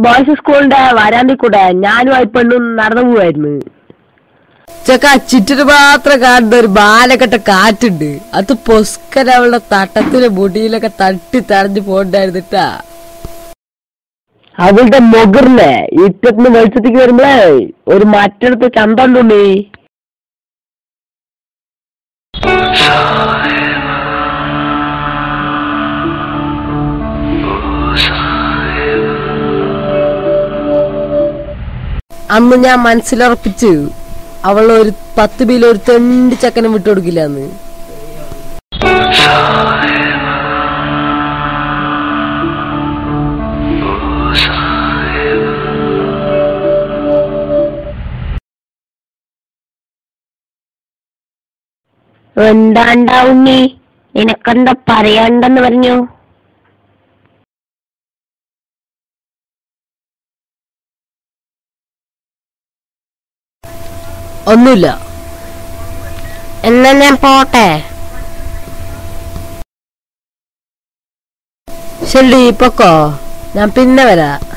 Boys സ്കൂളിന്റെ വരാന്തി കൂടെ ഞാനും ആ പെണ്ണും നടന്നു പോവായിരുന്നു. ചക്ക ചുറ്റിന് മാത്രം കാണുന്ന ഒരു ബാലക്കെട്ട കാറ്റുണ്ട്. അത് പൊസ്കര അവളുടെ തട്ടത്തിലെ മുടിയിലൊക്കെ തട്ടി തടഞ്ഞു പോണ്ടായിരുന്നിട്ടാ. അവളുടെ മുകളിലെ ഇറ്റത്തിന് വെളിച്ചത്തേക്ക് വരുമ്പോഴേ ഒരു മറ്റടുത്ത് ചന്തണ്ടുണ്ടേ. അന്ന് ഞാൻ മനസ്സിലുറപ്പിച്ചു അവൾ ഒരു 10 ബിയിൽ ഒരു തെണ്ടി ചക്കനും വിട്ടുകൊടുക്കില്ലാന്ന്. എന്താണ്ടാവുണ്ണി, നിനക്കെന്താ പറയാണ്ടെന്ന് പറഞ്ഞു? ഒന്നുമില്ല. എന്നാ ഞാൻ പോട്ടെ. ശരി പൊക്കോ, ഞാൻ പിന്നെ വരാം.